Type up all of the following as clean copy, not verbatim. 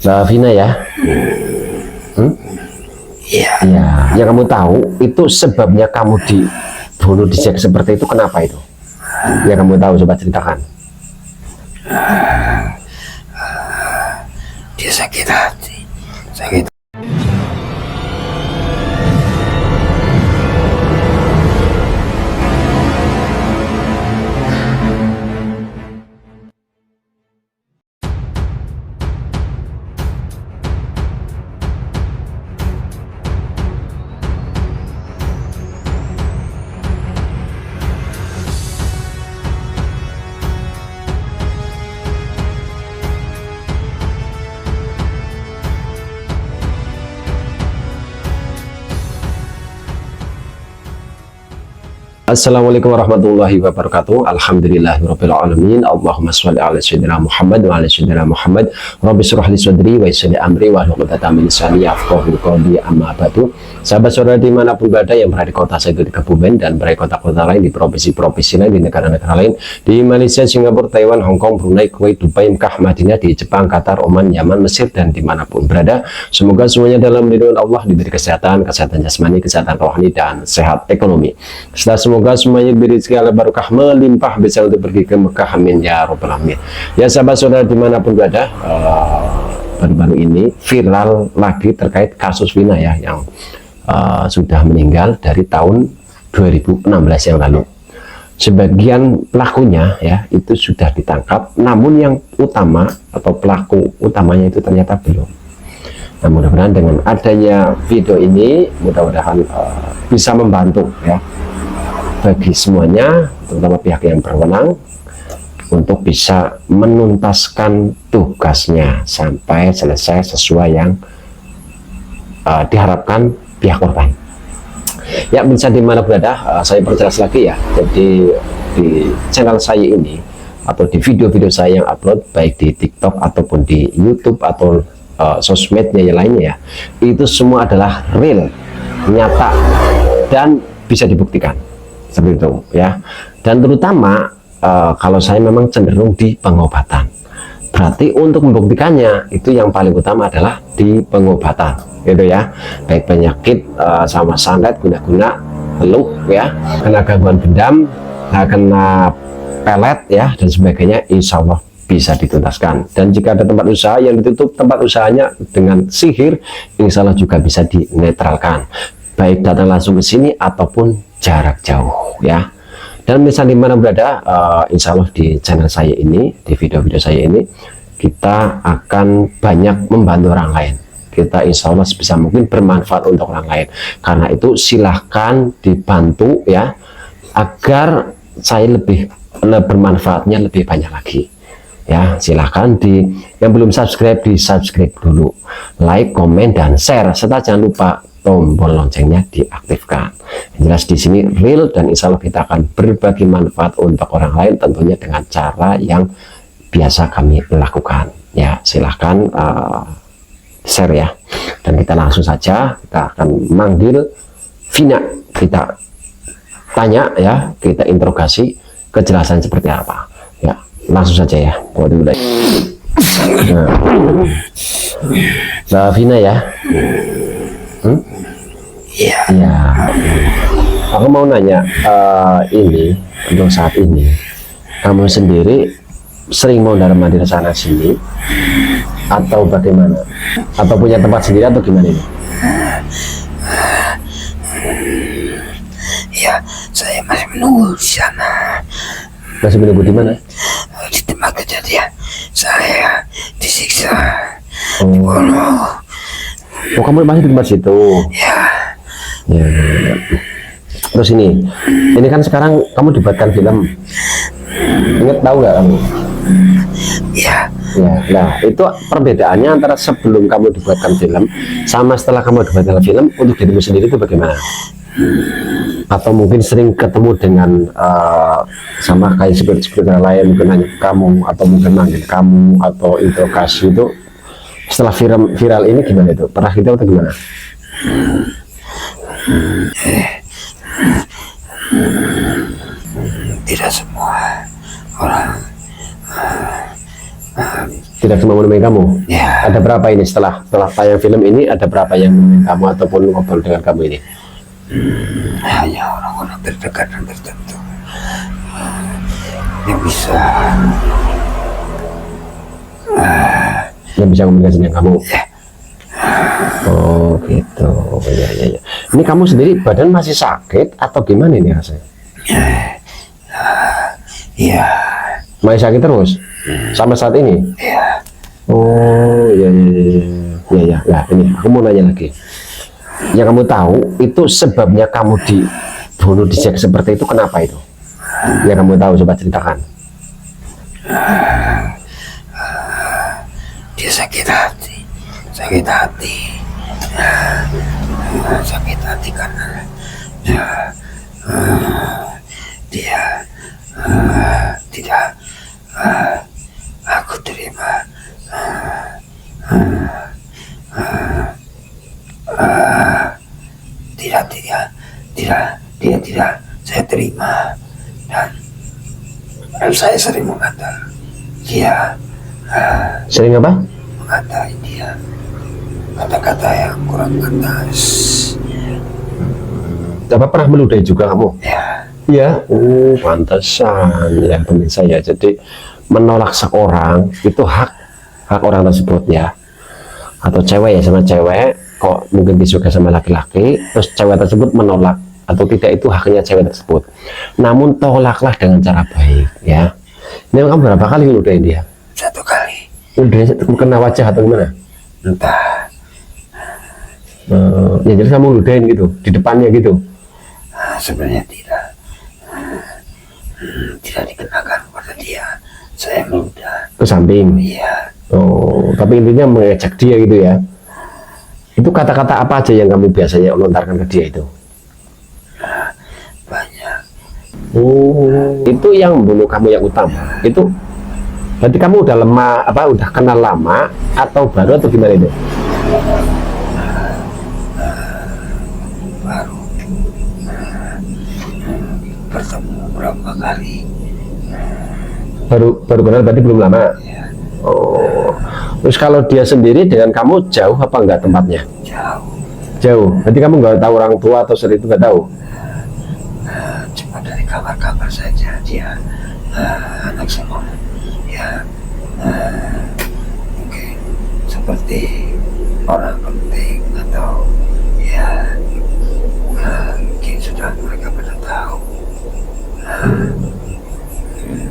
Mbak Vina ya. Iya. Ya, yang kamu tahu itu sebabnya kamu dibunuh dicek seperti itu kenapa itu? Yang kamu tahu coba ceritakan. Dia sakit hati, sakit. Assalamualaikum warahmatullahi wabarakatuh. Alhamdulillahirabbil alamin. Allahumma shalli ala sayyidina Muhammad wa ala sayyidina Muhammad. Rabbi shrah li sadri wa yassir li amri wahlul 'uqdatam min lisani yafqahu qawli. Amma ba'du. Sahabat saudara dimanapun berada yang berada di kota saya di Kebumen dan berada di kota-kota lain di provinsi-provinsi lain di negara-negara lain di Malaysia, Singapura, Taiwan, Hong Kong, Brunei, Kuwait, Dubai, Mekah, Madinah, di Jepang, Qatar, Oman, Yaman, Mesir dan dimanapun berada. Semoga semuanya dalam lindungan Allah, diberi kesehatan jasmani, kesehatan rohani dan sehat ekonomi. Semoga semuanya diberi segala barokah melimpah bisa untuk pergi ke Mekah, amin ya robbal alamin. Ya sahabat saudara dimanapun berada, baru-baru ini viral lagi terkait kasus Vina ya yang sudah meninggal dari tahun 2016 yang lalu. Sebagian pelakunya ya itu sudah ditangkap, namun yang utama atau pelaku utamanya itu ternyata belum. Nah, mudah-mudahan dengan adanya video ini mudah-mudahan bisa membantu ya bagi semuanya, terutama pihak yang berwenang untuk bisa menuntaskan tugasnya sampai selesai sesuai yang diharapkan pihak korban. Ya, bisa dimana berada, saya perjelas lagi ya. Jadi di channel saya ini atau di video-video saya yang upload baik di TikTok ataupun di YouTube atau sosmednya yang lainnya ya, itu semua adalah real, nyata dan bisa dibuktikan. Seperti itu ya. Dan terutama kalau saya memang cenderung di pengobatan, berarti untuk membuktikannya itu yang paling utama adalah di pengobatan gitu ya, baik penyakit sama santet guna-guna luh ya, kena gangguan gendam, kena pelet ya dan sebagainya, insya Allah bisa dituntaskan. Dan jika ada tempat usaha yang ditutup tempat usahanya dengan sihir, insya Allah juga bisa dinetralkan, baik datang langsung ke sini ataupun jarak jauh ya. Dan misalnya dimana berada, insya Allah di channel saya ini, di video-video saya ini kita akan banyak membantu orang lain. Kita insya Allah sebisa mungkin bermanfaat untuk orang lain. Karena itu silahkan dibantu ya, agar saya lebih bermanfaatnya lebih banyak lagi ya. Silahkan yang belum subscribe di subscribe dulu, like, komen dan share, serta jangan lupa tombol loncengnya diaktifkan. Yang jelas di sini real dan insya Allah kita akan berbagi manfaat untuk orang lain, tentunya dengan cara yang biasa kami lakukan ya. Silahkan share ya, dan kita langsung saja kita akan manggil Vina, kita tanya ya, kita interogasi kejelasan seperti apa ya. Langsung saja ya. Waduh, nah, Mbak Vina ya. Iya. Ya, aku mau nanya, ini untuk saat ini kamu sendiri sering mondar-mandir sana sini atau bagaimana? Atau punya tempat sendiri atau gimana ini? Ya, saya masih menunggu di sana. Masih menunggu di mana? Di tempat kejadian saya disiksa, Oh, dibunuh. oh kamu masih di tempat situ? Ya. Ya. Terus ini kan sekarang kamu dibuatkan film. Ingat tahu nggak kamu? Ya. Ya, nah itu perbedaannya antara sebelum kamu dibuatkan film sama setelah kamu dibuatkan film untuk dirimu sendiri itu bagaimana? Atau mungkin sering ketemu dengan sama kayak seperti yang lain, mungkin nanya kamu atau mungkin manggil kamu atau interogasi itu setelah viral ini gimana itu? Pernah gitu atau gimana? Tidak semua orang Tidak cuma menemui kamu. Ya. Ada berapa ini setelah tayang film ini? Ada berapa yang menemui kamu ataupun ngobrol dengan kamu ini? Hanya orang-orang terdekat dan tertentu yang bisa komunikasi dengan kamu. ya. Oh gitu. Ya. Ini kamu sendiri badan masih sakit atau gimana ini rasanya? Ya. Masih sakit terus sampai saat ini? Ya. Oh ya. Nah ini aku mau nanya lagi. Yang kamu tahu itu sebabnya kamu dibunuh dijak seperti itu kenapa itu? Yang kamu tahu coba ceritakan. Dia sakit hati karena dia tidak aku terima tidak saya terima, dan saya sering mengatakan dia Sering apa? mengatai dia kata-kata yang kurang pantas. Apa pernah meludahi juga kamu? Ya. Ya, pantesan ya pemirsa ya. Jadi menolak seorang itu hak orang tersebut ya. Atau cewek ya sama cewek, kok mungkin disuka sama laki-laki, terus cewek tersebut menolak atau tidak itu haknya cewek tersebut. Namun tolaklah dengan cara baik ya. Ini kamu berapa kali meludahi dia? 1 kali. Meludahi kena wajah atau gimana? Entah. Ya jadi kamu ludahin gitu di depannya gitu. Sebenarnya tidak dikenakan kepada dia. Saya muda. Ke samping. Iya. Oh, tapi intinya mengejek dia gitu ya. Itu kata-kata apa aja yang kamu biasanya lontarkan ke dia itu? Banyak. Oh, itu yang membunuh kamu yang utama. Itu berarti kamu udah lemah apa udah kenal lama atau baru atau gimana itu? Baru bertemu berapa kali. Baru kenal berarti belum lama. Ya. Oh, terus kalau dia sendiri dengan kamu jauh apa enggak tempatnya? Jauh. Jauh. Berarti kamu nggak tahu orang tua atau itu nggak tahu? Cuma dari kabar-kabar saja dia anak semua. Ya. Mungkin seperti orang penting atau ya mungkin sudah mereka pada tahu.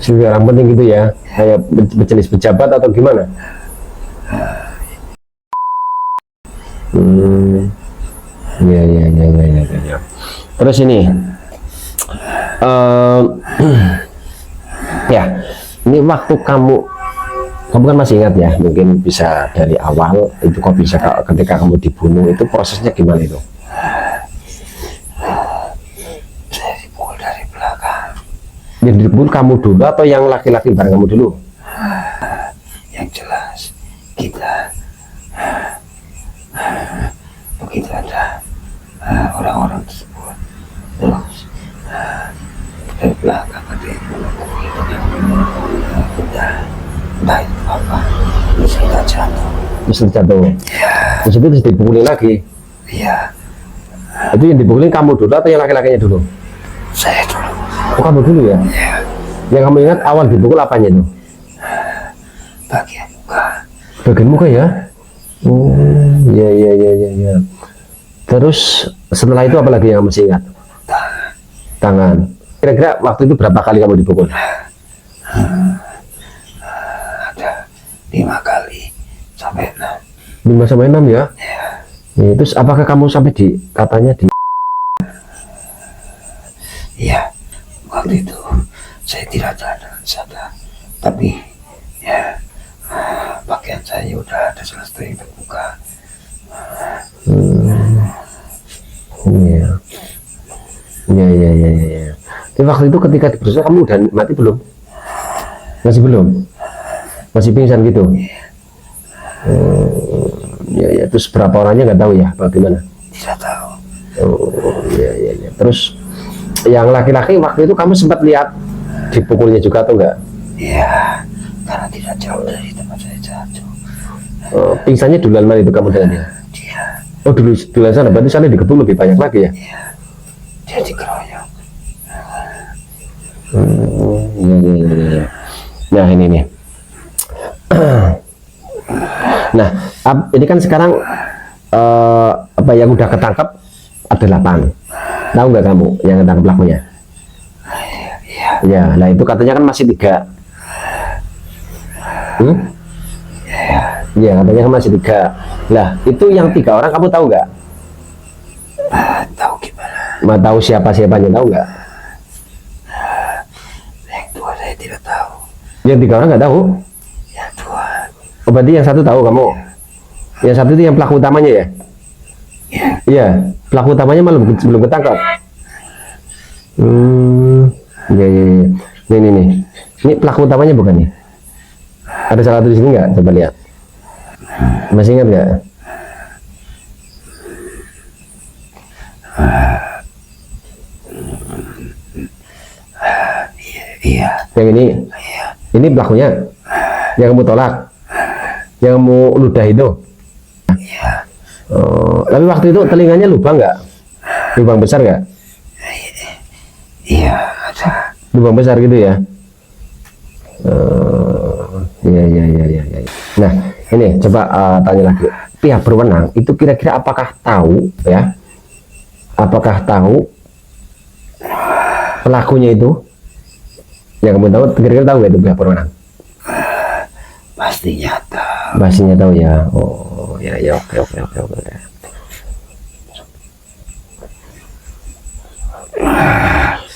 Sebagai orang penting gitu ya, kayak berjenis pejabat atau gimana? Ya. Terus ini, ya, ini waktu kamu kan masih ingat ya, mungkin bisa dari awal itu kok bisa ketika kamu dibunuh itu prosesnya gimana itu? Saya dipukul dari belakang. Yang dipukul kamu dulu atau yang laki-laki bareng kamu dulu? Yang jelas kita begitu ada orang-orang tersebut terus dari belakang ada yang memukul dengan benda entah itu apa, terus kita jatuh. Terus jatuh. Ya. Terus dipukulin lagi. Iya. Itu yang dipukulin kamu dulu atau yang laki-lakinya dulu? Saya dulu. Oh, kamu dulu ya? Ya. Yang kamu ingat awal dipukul apanya itu? Bagian muka. Bagian muka ya? Oh, ya. Terus setelah itu apa lagi yang kamu masih ingat? Tangan. Kira-kira waktu itu berapa kali kamu dipukul? Ada 5 kali sampai 6. 5 sampai 6 ya? Ya. Terus apakah kamu sampai katanya di Iya, waktu itu saya tidak sadar, tapi ya pakaian saya udah ada selesai terbuka. Iya. Tapi waktu itu ketika diproses kamu udah mati belum? Masih belum? Masih pingsan gitu? Ya. Terus berapa orangnya nggak tahu ya? Bagaimana? Tidak tahu. Oh, iya. Terus yang laki-laki waktu itu kamu sempat lihat dipukulnya juga atau enggak? Iya, karena tidak jauh dari tempat saya jatuh. Pingsannya duluan mana itu kamu dengan dia? Dia, Oh duluan sana, berarti sana dikepung lebih banyak lagi ya? iya, dia dikeroyok. Iya. Nah ini nih. Nah, ini kan sekarang apa yang udah ketangkap ada 8. Tahu nggak kamu yang ketangkap pelakunya? Iya, Ya, nah itu katanya kan masih 3. Iya, katanya kan masih 3. Lah, itu yang 3 orang kamu tahu nggak? tahu gimana? Mau tahu siapa-siapanya, tahu nggak? Yang tua saya tidak tahu. Yang 3 orang nggak tahu? Yang tua, Oh, berarti yang 1 tahu kamu? Yang 1 itu yang pelaku utamanya ya? iya, Iya, pelaku utamanya malah belum ketangkap. Iya. Ini nih. Ini pelaku utamanya bukan nih? Ada salah satu di sini nggak? Coba lihat. Masih ingat nggak? iya, Yang ini? iya, Ini pelakunya? Yang kamu tolak? Yang kamu ludah itu? iya, Oh, tapi waktu itu telinganya lubang nggak? Lubang besar nggak? iya, ada. Lubang besar gitu ya? Iya. Nah, ini coba tanya lagi. Pihak berwenang itu kira-kira apakah tahu ya? Apakah tahu pelakunya itu? Yang kamu tahu, kira-kira tahu nggak itu pihak berwenang? Pastinya tahu. Pastinya tahu ya. Oh, ya, oke.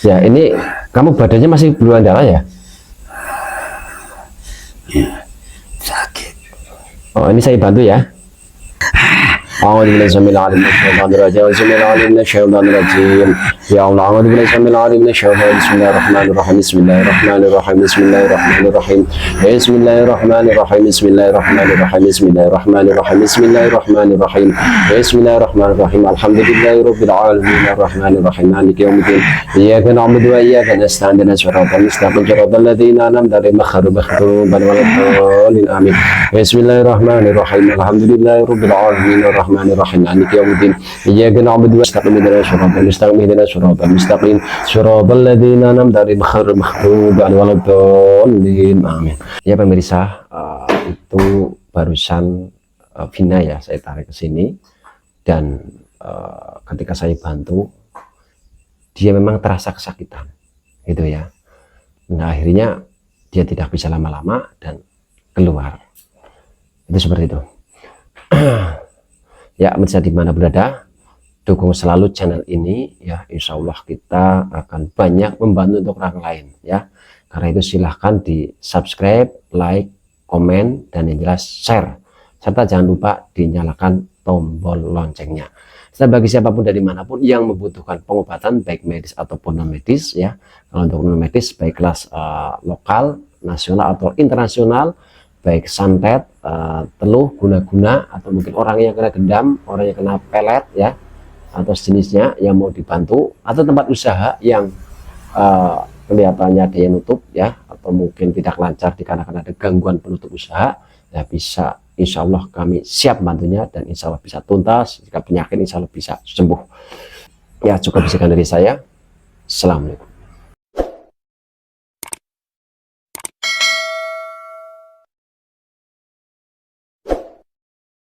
Ya, ini kamu badannya masih belum ada ya? Sakit. Oh, ini saya bantu ya. أعوذ بالله السميع العليم من الشيطان الرجيم بسم الله العليم من الشيطان الرجيم يا الله أعوذ بالله السميع العليم من الشيطان بسم الله الرحمن الرحيم بسم الله الرحمن الرحيم بسم الله الرحمن الرحيم بسم الله الرحمن الرحيم بسم الله الرحمن الرحيم بسم الله الرحمن الرحيم بسم الله الرحمن الرحيم بسم الله الرحمن الرحيم الحمد لله رب العالمين الرحمن الرحيم مالك يوم الدين إياك نعبد وإياك نستعين اهدنا الصراط المستقيم صراط الذين أنعمت عليهم غير المغضوب عليهم ولا الضالين آمين بسم الله الرحمن الرحيم الحمد لله رب العالمين الرحمن الرحيم مالك يوم الدين إياك نعبد ونستعين اهدنا الصراط المستقيم اهدنا الصراط المستقيم صراط الذين أنعمت عليهم غير المغضوب عليهم ولا الضالين آمين. Ya pemirsa, itu barusan Vina ya saya tarik ke sini dan ketika saya bantu dia memang terasa kesakitan gitu ya. Nah akhirnya dia tidak bisa lama-lama dan keluar. Itu seperti itu. Ya, pemirsa dimana berada, dukung selalu channel ini ya, insya Allah kita akan banyak membantu untuk orang lain ya. Karena itu silahkan di subscribe, like, komen, dan yang jelas share, serta jangan lupa dinyalakan tombol loncengnya. Dan bagi siapapun dari manapun yang membutuhkan pengobatan baik medis ataupun non medis ya, kalau untuk non medis baik kelas lokal, nasional atau internasional, baik santet, teluh, guna-guna, atau mungkin orang yang kena gendam, orang yang kena pelet ya, atau sejenisnya yang mau dibantu, atau tempat usaha yang kelihatannya ada yang nutup ya, atau mungkin tidak lancar dikarenakan ada gangguan penutup usaha, ya bisa, insya Allah kami siap bantunya dan insya Allah bisa tuntas. Jika penyakit insya Allah bisa sembuh. Ya cukup sekian dari saya. Assalamualaikum.